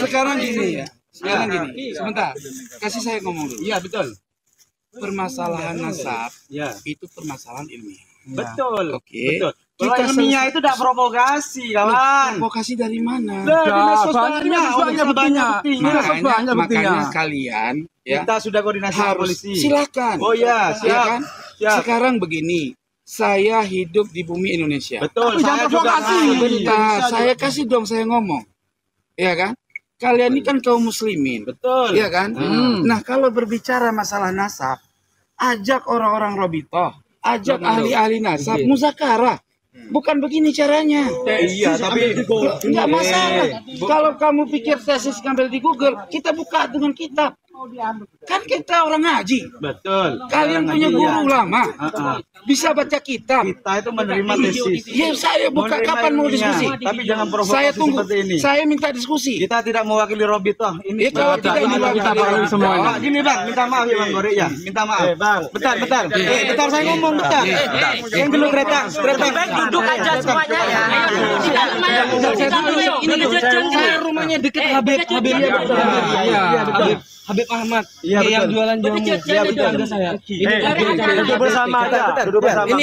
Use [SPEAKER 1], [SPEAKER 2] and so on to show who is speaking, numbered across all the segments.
[SPEAKER 1] Sekarang gini ya. Sekarang gini. Sebentar. Kasih saya ngomong dulu.
[SPEAKER 2] Iya, betul.
[SPEAKER 1] Permasalahan nasab
[SPEAKER 2] Ya.
[SPEAKER 1] itu permasalahan ilmiah.
[SPEAKER 2] Betul.
[SPEAKER 1] Oke.
[SPEAKER 2] Betul. Kalau ilmiah itu tidak provokasi, kawan.
[SPEAKER 1] Provokasi dari mana? Makanya kalian ya,
[SPEAKER 2] kita sudah koordinasi dengan
[SPEAKER 1] harus
[SPEAKER 2] polisi.
[SPEAKER 1] silakan.
[SPEAKER 2] Oh ya,
[SPEAKER 1] Ya
[SPEAKER 2] siap.
[SPEAKER 1] kan? Sekarang begini, saya hidup di bumi Indonesia.
[SPEAKER 2] Betul. Saya juga
[SPEAKER 1] Bentar, saya kasih dong saya ngomong. Ya kan? Kalian ini kan kaum muslimin.
[SPEAKER 2] Betul.
[SPEAKER 1] Ya kan? Nah, kalau berbicara masalah nasab, ajak orang-orang Robitoh, ajak ahli-ahli nasab, muzakarah. Bukan begini caranya.
[SPEAKER 2] Iya, tapi
[SPEAKER 1] Nggak masalah. Kalau kamu pikir tesis ngambil di Google, kita buka dengan kitab. Kan kita orang ngaji.
[SPEAKER 2] betul.
[SPEAKER 1] Kalian punya guru lama. Bisa baca kitab.
[SPEAKER 2] Kita itu menerima tesis.
[SPEAKER 1] Ya, saya buka
[SPEAKER 2] Menerima
[SPEAKER 1] kapan mau
[SPEAKER 2] ilmiah,
[SPEAKER 1] diskusi.
[SPEAKER 2] tapi jangan provokasi
[SPEAKER 1] Saya tunggu.
[SPEAKER 2] seperti ini.
[SPEAKER 1] Saya minta diskusi.
[SPEAKER 2] Kita tidak mewakili Robitoh. Ini
[SPEAKER 1] Ya, kalau tidak
[SPEAKER 2] ini
[SPEAKER 1] mewakili
[SPEAKER 2] kita pahami
[SPEAKER 1] semuanya.
[SPEAKER 2] Oh, gini Bang, minta maaf ya Bang Gori ya. Minta maaf. Bang. Bentar. Bentar saya ngomong bentar. Yang dulu kereta.
[SPEAKER 3] Duduk aja semuanya ya.
[SPEAKER 4] Saya rumahnya deket Habib Habib Ahmad yang jualan jamu.
[SPEAKER 2] Iya betul.
[SPEAKER 4] Ada saya.
[SPEAKER 2] Duduk bersama aja. Duduk bersama.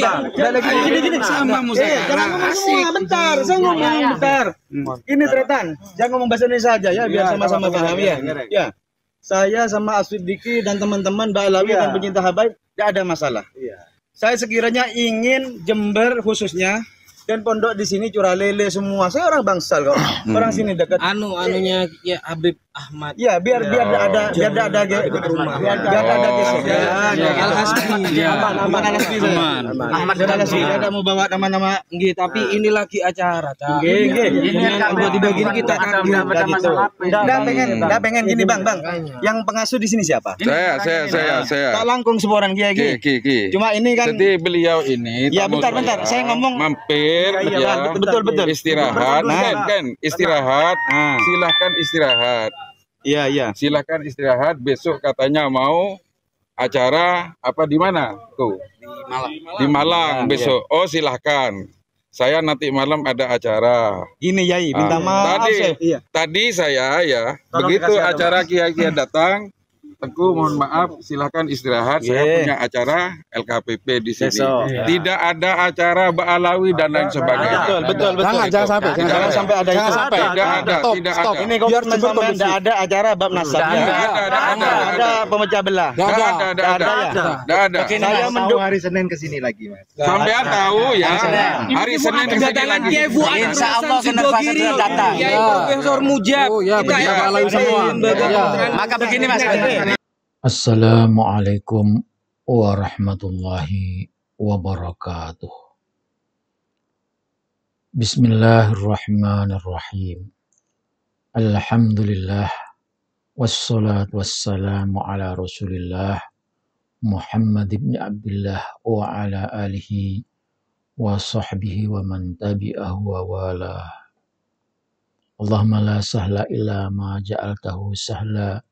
[SPEAKER 1] Gini sama muzakarah.
[SPEAKER 2] Jangan ngomong semua, bentar. Saya ngomong bentar. Ini Tretan, jangan ngomong bahasa Indonesia aja ya, biar sama-sama paham ya. Ya. Saya sama Aswid Diki dan teman-teman Ba'alawi dan pencinta habaib tidak ada masalah. Saya sekiranya ingin Jember khususnya dan pondok di sini Curalele semua. Saya orang Bangsal kok. Orang sini dekat.
[SPEAKER 4] Anunya ya Habib Ahmad.
[SPEAKER 2] Ya, biar ada rumah. Biar ada
[SPEAKER 4] Al-Hasbi.
[SPEAKER 2] Aman Al-Hasbi. Ahmad Al-Hasbi. Ada mau bawa nama-nama.
[SPEAKER 4] Nggih, tapi ini lagi acara, Cak.
[SPEAKER 2] Nggih.
[SPEAKER 4] Tiba-tiba gini kita
[SPEAKER 2] Enggak pengen gini, Bang. Yang pengasuh di sini siapa?
[SPEAKER 5] Saya.
[SPEAKER 2] Tak langkung semua orang Ki. Cuma ini kan
[SPEAKER 5] Jadi beliau ini
[SPEAKER 2] ya
[SPEAKER 5] tamu
[SPEAKER 2] bentar. Saya ngomong
[SPEAKER 5] mampir ya.
[SPEAKER 2] betul.
[SPEAKER 5] Istirahat. Kan istirahat. Silahkan istirahat.
[SPEAKER 2] Iya.
[SPEAKER 5] Silahkan istirahat. Besok katanya mau acara apa di mana tuh? Di Malang besok. Oh silahkan. Saya nanti malam ada acara.
[SPEAKER 2] Ini Yai, minta maaf.
[SPEAKER 5] Tadi saya ya,
[SPEAKER 2] Tolong
[SPEAKER 5] begitu
[SPEAKER 2] dikasih
[SPEAKER 5] acara kiai datang, Teguh mohon maaf, silakan istirahat. Saya punya acara LKPP di sini. Tidak ada acara Ba'alawi dan lain sebagainya.
[SPEAKER 2] Betul. Jangan sampai ada itu.
[SPEAKER 5] Tidak ada.
[SPEAKER 2] Ini komitmen sampai tidak ada acara bab nasab. Ada pemecah belah.
[SPEAKER 5] Tidak ada.
[SPEAKER 2] Saya mendukung
[SPEAKER 6] hari Senin ke sini lagi, Mas.
[SPEAKER 5] Sampean tahu ya, hari Senin di sini lagi.
[SPEAKER 3] Insyaallah Universitas datang.
[SPEAKER 4] Kiai Profesor Mujab. Kita Ba'alawi semua.
[SPEAKER 3] Maka begini Mas.
[SPEAKER 7] Assalamualaikum warahmatullahi wabarakatuh. Bismillahirrahmanirrahim. Alhamdulillah wassalatu wassalamu ala Rasulillah Muhammad ibn Abdullah wa ala alihi wa sahbihi wa man tabi'ahu wa wala. Allahumma la sahla illa ma ja'altahu sahla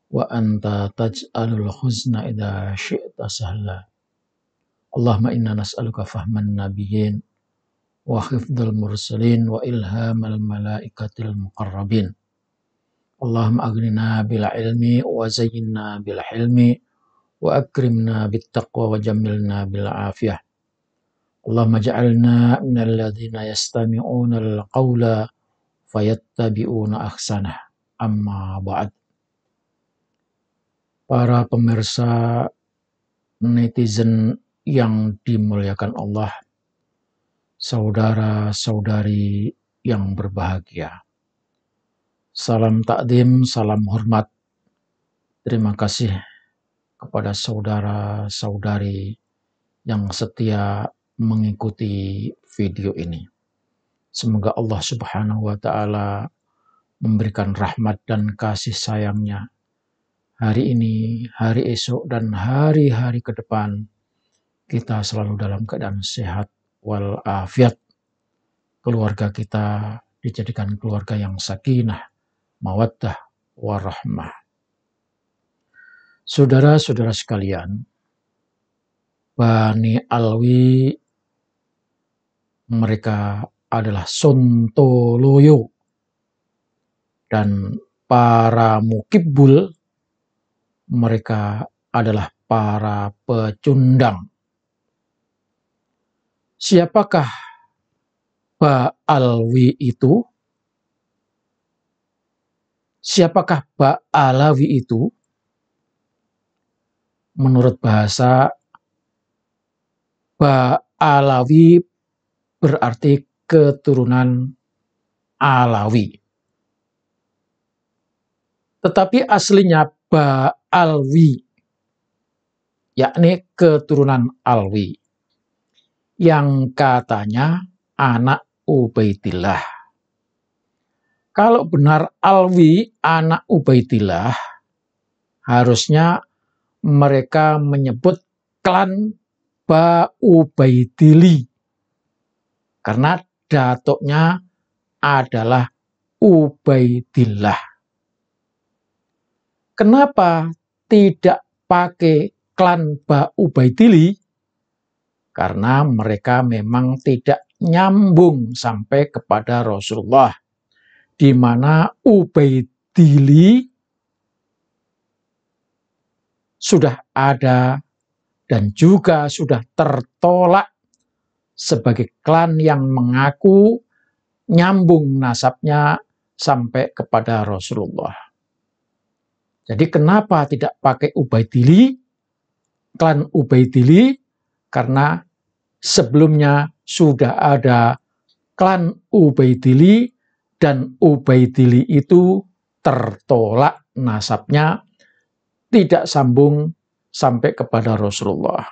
[SPEAKER 7] wa anta taj'alul huzna idza syi'ta sahla. Allahumma inna nas'aluka fahman nabiyyin wa hifdzal mursalin wa ilhamal malaikatil muqarrabin. Allahumma aghnina bil ilmi wa zayyinna bil hilmi wa akrimna bit taqwa wa jammilna bil afiyah. Allahumma ja'alna minal ladzina yastami'una al qawla fayattabi'una ahsanah. Amma ba'd. Para pemirsa netizen yang dimuliakan Allah, saudara-saudari yang berbahagia. Salam takdim, salam hormat. Terima kasih kepada saudara-saudari yang setia mengikuti video ini. Semoga Allah Subhanahu wa Ta'ala memberikan rahmat dan kasih sayangnya hari ini, hari esok, dan hari-hari ke depan. Kita selalu dalam keadaan sehat walafiat. Keluarga kita dijadikan keluarga yang sakinah, mawaddah, warahmah. Saudara-saudara sekalian, Bani Alwi, mereka adalah Sontoloyo. dan para mukibul, mereka adalah para pecundang. Siapakah Ba'alwi itu? Siapakah Ba'alawi itu? Menurut bahasa, Ba'alawi berarti keturunan Alawi. Tetapi aslinya Ba'alwi, yakni keturunan Alwi, yang katanya anak Ubaidillah. Kalau benar Alwi anak Ubaidillah, harusnya mereka menyebut klan Ba'ubaidili, karena datuknya adalah Ubaidillah. Kenapa tidak pakai klan Ba'ubaidili? Karena mereka memang tidak nyambung sampai kepada Rasulullah, di mana Ubaidili sudah ada dan juga sudah tertolak sebagai klan yang mengaku nyambung nasabnya sampai kepada Rasulullah. Jadi kenapa tidak pakai Ubaidili, klan Ubaidili? Karena sebelumnya sudah ada klan Ubaidili dan Ubaidili itu tertolak nasabnya, tidak sambung sampai kepada Rasulullah.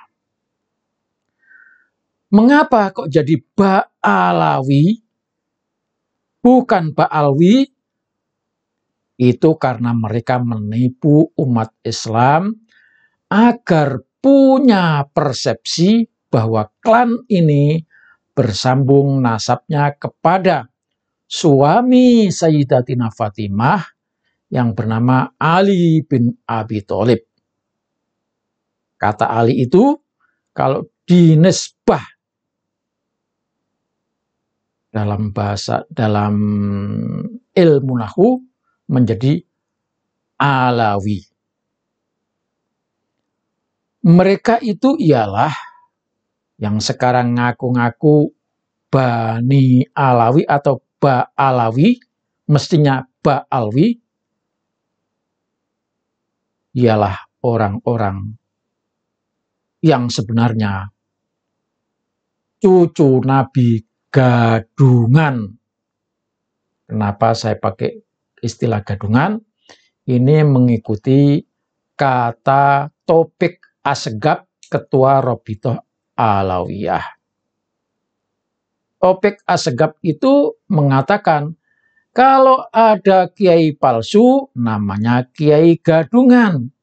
[SPEAKER 7] Mengapa kok jadi Ba'alawi bukan Ba'alwi? Itu karena mereka menipu umat Islam agar punya persepsi bahwa klan ini bersambung nasabnya kepada suami Sayyidatina Fatimah yang bernama Ali bin Abi Thalib. Kata Ali itu kalau dinisbah dalam ilmu nahwu menjadi Alawi. Mereka itu ialah yang sekarang ngaku-ngaku Bani Alawi atau Ba'alawi, mestinya Ba'alwi, ialah orang-orang yang sebenarnya cucu Nabi gadungan. Kenapa saya pakai istilah gadungan? Ini mengikuti kata Topik Asegab, Ketua Robitoh Alawiyah. Topik Asegab itu mengatakan kalau ada kiai palsu namanya kiai gadungan.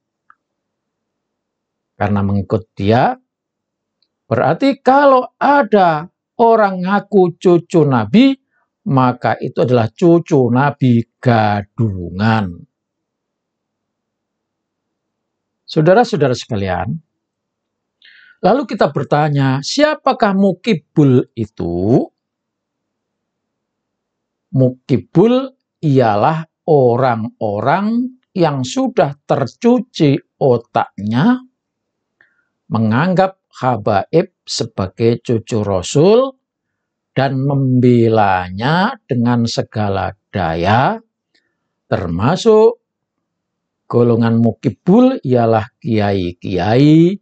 [SPEAKER 7] Karena mengikut dia, berarti kalau ada orang ngaku cucu Nabi, maka itu adalah cucu Nabi gadungan. Saudara-saudara sekalian, lalu kita bertanya, siapakah mukibul itu? Mukibul ialah orang-orang yang sudah tercuci otaknya menganggap habaib sebagai cucu Rasul dan membelanya dengan segala daya, termasuk golongan mukibul ialah kiai-kiai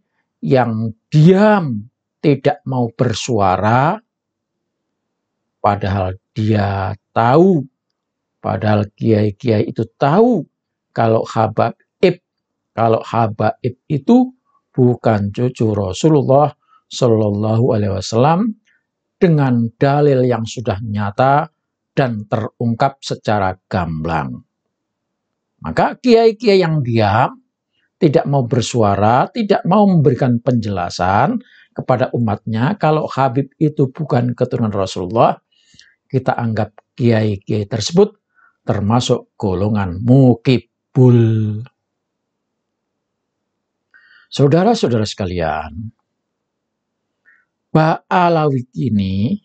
[SPEAKER 7] yang diam, tidak mau bersuara, padahal dia tahu, padahal kiai-kiai itu tahu kalau habaib itu bukan cucu Rasulullah Shallallahu Alaihi Wasallam dengan dalil yang sudah nyata dan terungkap secara gamblang. Maka kiai-kiai yang diam, tidak mau bersuara, tidak mau memberikan penjelasan kepada umatnya kalau Habib itu bukan keturunan Rasulullah, kita anggap kiai-kiai tersebut termasuk golongan mukibul. Saudara-saudara sekalian, Ba'alawi ini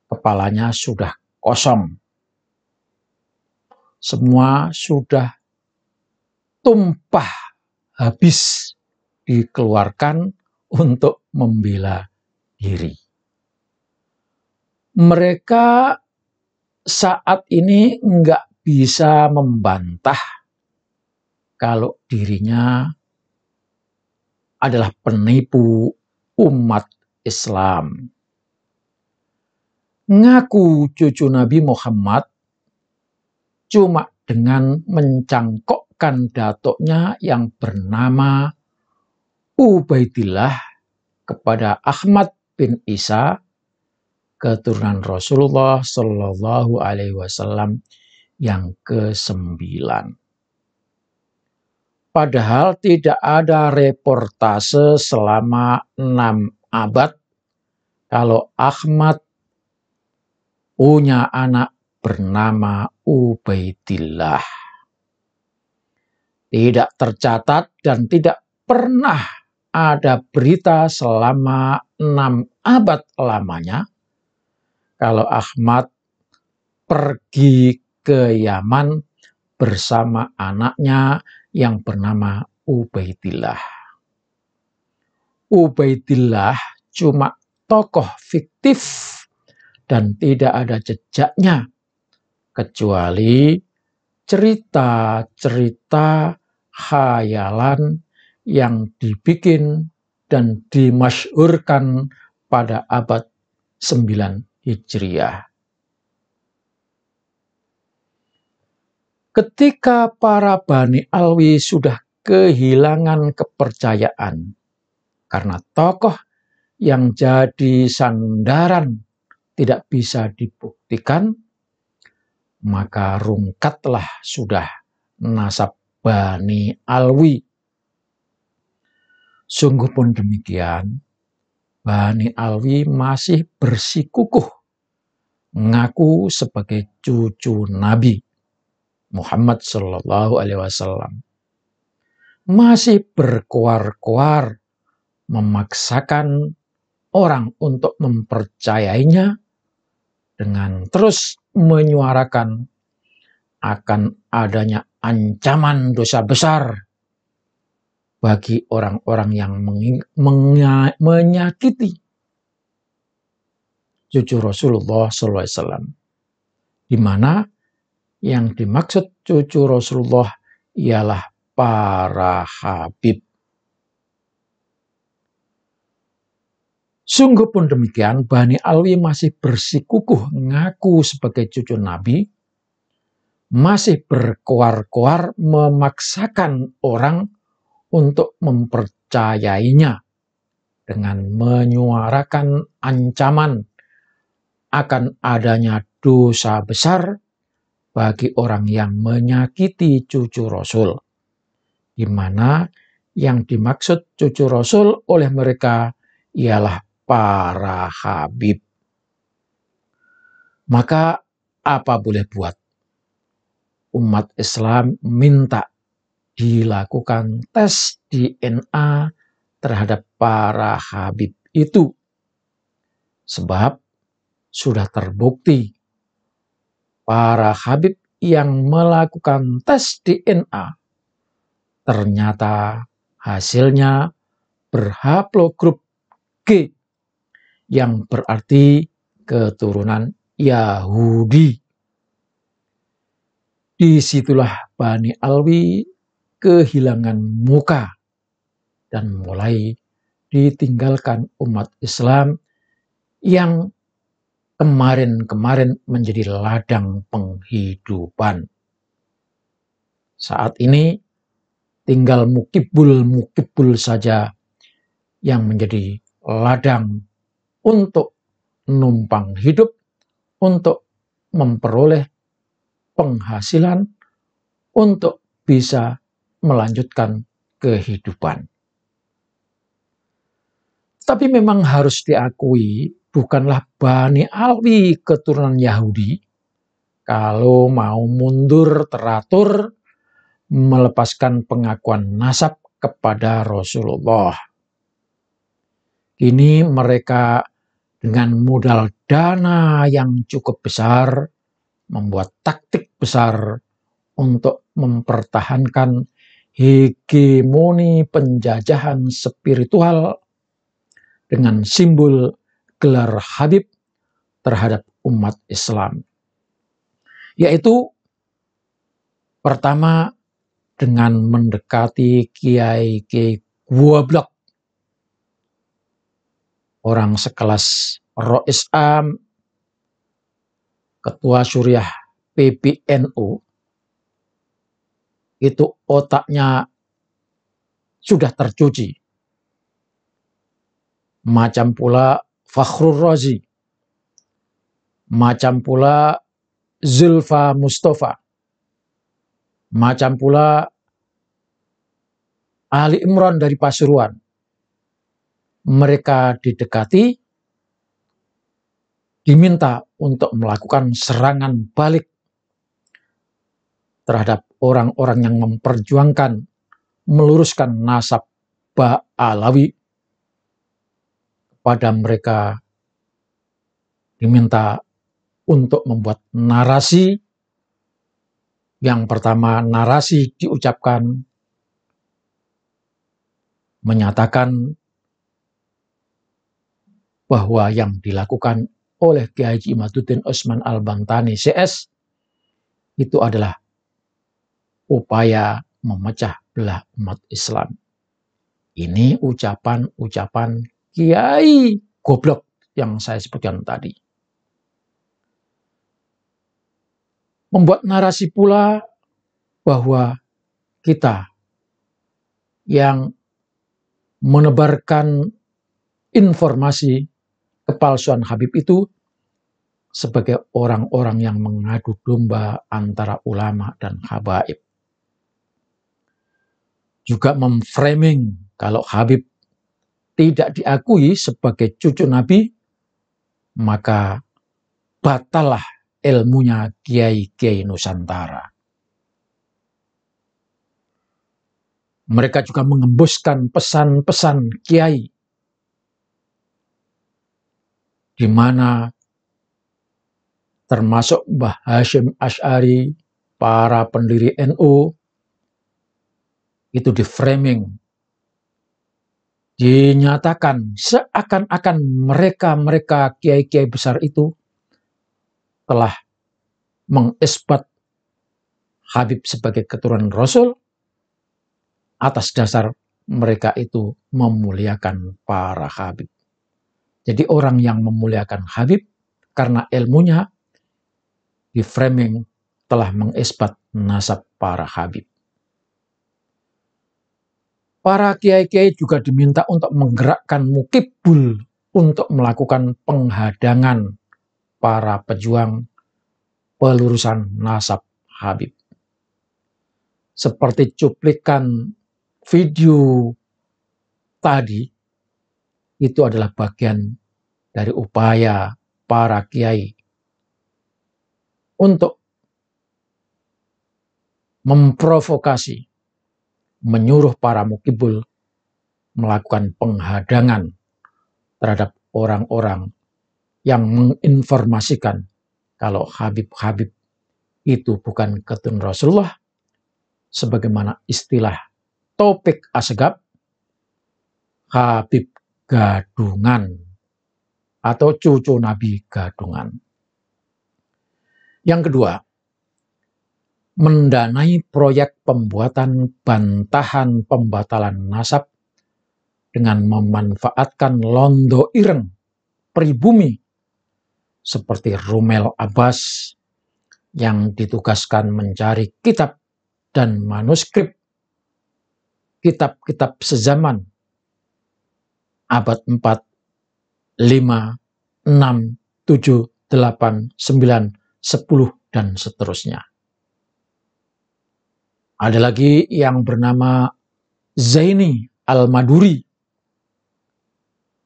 [SPEAKER 7] kepalanya sudah kosong. semua sudah tumpah habis dikeluarkan untuk membela diri. Mereka saat ini nggak bisa membantah kalau dirinya adalah penipu umat Islam. Ngaku cucu Nabi Muhammad cuma dengan mencangkokkan datuknya yang bernama Ubaidillah kepada Ahmad bin Isa, keturunan Rasulullah Shallallahu Alaihi Wasallam yang ke-9. Padahal tidak ada reportase selama 6 abad kalau Ahmad punya anak bernama Ubaidillah. Tidak tercatat dan tidak pernah ada berita selama 6 abad lamanya kalau Ahmad pergi ke Yaman bersama anaknya yang bernama Ubaidillah. Ubaidillah cuma tokoh fiktif dan tidak ada jejaknya kecuali cerita-cerita khayalan yang dibikin dan dimasyhurkan pada abad 9 Hijriah. Ketika para Bani Alwi sudah kehilangan kepercayaan karena tokoh yang jadi sandaran tidak bisa dibuktikan, maka rungkatlah sudah nasab Bani Alwi. Sungguh pun demikian, Bani Alwi masih bersikukuh mengaku sebagai cucu Nabi Muhammad Shallallahu Alaihi Wasallam, masih berkoar-koar memaksakan orang untuk mempercayainya dengan terus menyuarakan akan adanya ancaman dosa besar bagi orang-orang yang menyakiti cucu Rasulullah SAW, di mana yang dimaksud cucu Rasulullah ialah para Habib. Sungguh pun demikian, Bani Alwi masih bersikukuh mengaku sebagai cucu Nabi, masih berkoar-koar memaksakan orang untuk mempercayainya dengan menyuarakan ancaman akan adanya dosa besar bagi orang yang menyakiti cucu Rasul, di mana yang dimaksud cucu Rasul oleh mereka ialah para Habib. Maka apa boleh buat? Umat Islam minta dilakukan tes DNA terhadap para Habib itu. Sebab sudah terbukti para Habib yang melakukan tes DNA ternyata hasilnya berhaplogrup G, yang berarti keturunan Yahudi. Disitulah Bani Alwi kehilangan muka dan mulai ditinggalkan umat Islam yang kemarin-kemarin menjadi ladang penghidupan. Saat ini tinggal mukibul saja yang menjadi ladang untuk numpang hidup, untuk memperoleh penghasilan, untuk bisa melanjutkan kehidupan. Tapi memang harus diakui, bukanlah Bani Alwi keturunan Yahudi kalau mau mundur teratur melepaskan pengakuan nasab kepada Rasulullah. Kini mereka dengan modal dana yang cukup besar membuat taktik besar untuk mempertahankan hegemoni penjajahan spiritual dengan simbol gelar Habib terhadap umat Islam. Yaitu pertama dengan mendekati kiai-kiai goblok, orang sekelas Rois Am, Ketua Syuriah PBNU, itu otaknya sudah tercuci. Macam pula Fakhrul Razi, macam pula Zulfa Mustafa, macam pula Ali Imran dari Pasuruan. Mereka didekati, diminta untuk melakukan serangan balik terhadap orang-orang yang memperjuangkan meluruskan nasab Ba'alawi. Kepada mereka diminta untuk membuat narasi. Yang pertama, narasi diucapkan menyatakan bahwa yang dilakukan oleh Kiai Haji Imaduddin Utsman Al-Bantani CS itu adalah upaya memecah belah umat Islam. Ini ucapan-ucapan kiai goblok yang saya sebutkan tadi. Membuat narasi pula bahwa kita yang menebarkan informasi kepalsuan Habib itu sebagai orang-orang yang mengadu domba antara ulama dan habaib. Juga memframing kalau Habib tidak diakui sebagai cucu Nabi, maka batallah ilmunya kiai-kiai Nusantara. Mereka juga mengembuskan pesan-pesan kiai, di mana termasuk Mbah Hasyim Asy'ari, para pendiri NU, itu di-framing, dinyatakan seakan-akan mereka kiai-kiai besar itu telah mengisbat Habib sebagai keturunan Rasul atas dasar mereka itu memuliakan para Habib. Jadi orang yang memuliakan Habib karena ilmunya di-framing telah mengisbat nasab para Habib. Para kiai-kiai juga diminta untuk menggerakkan mukibul untuk melakukan penghadangan para pejuang pelurusan nasab Habib. Seperti cuplikan video tadi, itu adalah bagian dari upaya para kiai untuk memprovokasi, menyuruh para mukibul melakukan penghadangan terhadap orang-orang yang menginformasikan kalau Habib-Habib itu bukan keturunan Rasulullah, sebagaimana istilah Taufik Asgaf, Habib gadungan atau cucu Nabi gadungan. Yang kedua, mendanai proyek pembuatan bantahan pembatalan nasab dengan memanfaatkan londo ireng pribumi seperti Rumel Abbas yang ditugaskan mencari kitab dan manuskrip kitab-kitab sezaman abad 4, 5, 6, 7, 8, 9, 10, dan seterusnya. Ada lagi yang bernama Zaini Al-Maduri,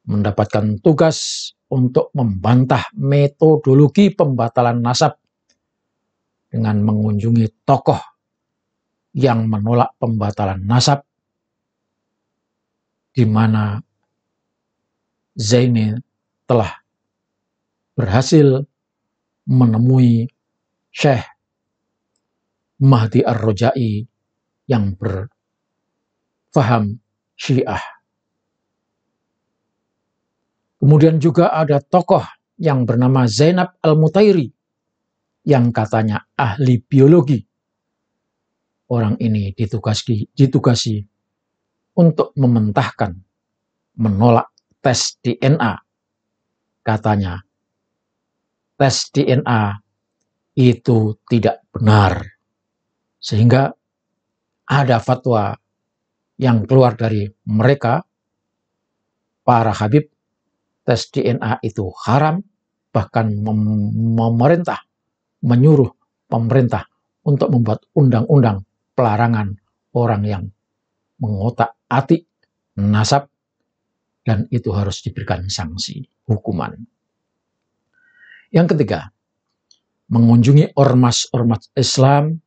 [SPEAKER 7] mendapatkan tugas untuk membantah metodologi pembatalan nasab dengan mengunjungi tokoh yang menolak pembatalan nasab, di mana Zaini telah berhasil menemui Syekh Mahdi Ar-Rojai yang berfaham Syiah. Kemudian juga ada tokoh yang bernama Zainab Al-Mutairi yang katanya ahli biologi. Orang ini ditugasi untuk mementahkan, menolak tes DNA. Katanya tes DNA itu tidak benar. Sehingga ada fatwa yang keluar dari mereka, para habib, tes DNA itu haram, bahkan menyuruh pemerintah untuk membuat undang-undang pelarangan orang yang mengotak-atik nasab, dan itu harus diberikan sanksi hukuman. Yang ketiga, mengunjungi ormas-ormas Islam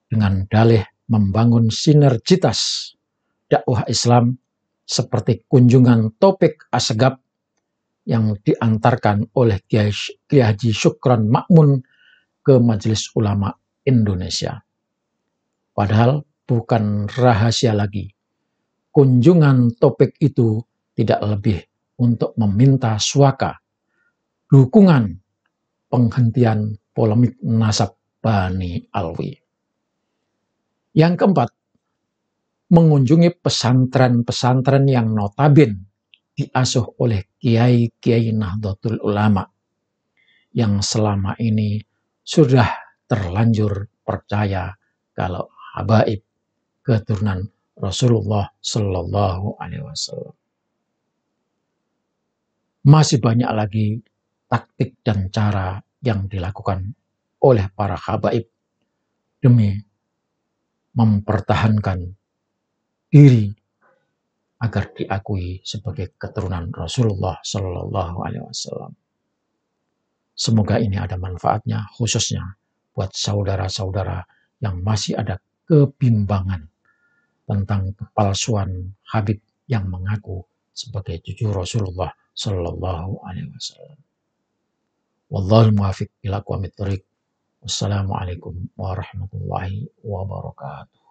[SPEAKER 7] dengan dalih membangun sinergitas dakwah Islam seperti kunjungan Taufik Assegaf yang diantarkan oleh Kiai Haji Syukron Makmun ke Majelis Ulama Indonesia. Padahal bukan rahasia lagi. Kunjungan Taufik itu tidak lebih untuk meminta suaka, dukungan penghentian polemik nasab Bani Alwi. Yang keempat, mengunjungi pesantren-pesantren yang notabene diasuh oleh kiai-kiai Nahdlatul Ulama yang selama ini sudah terlanjur percaya kalau habaib keturunan Rasulullah Shallallahu Alaihi Wasallam. Masih banyak lagi taktik dan cara yang dilakukan oleh para habaib demi mempertahankan diri agar diakui sebagai keturunan Rasulullah Shallallahu Alaihi Wasallam. Semoga ini ada manfaatnya, khususnya buat saudara-saudara yang masih ada kebimbangan tentang kepalsuan habib yang mengaku sebagai cucu Rasulullah Shallallahu Alaihi Wasallam. Wallahul muwaffiq ila aqwamit thoriq. Wassalamualaikum warahmatullahi wabarakatuh.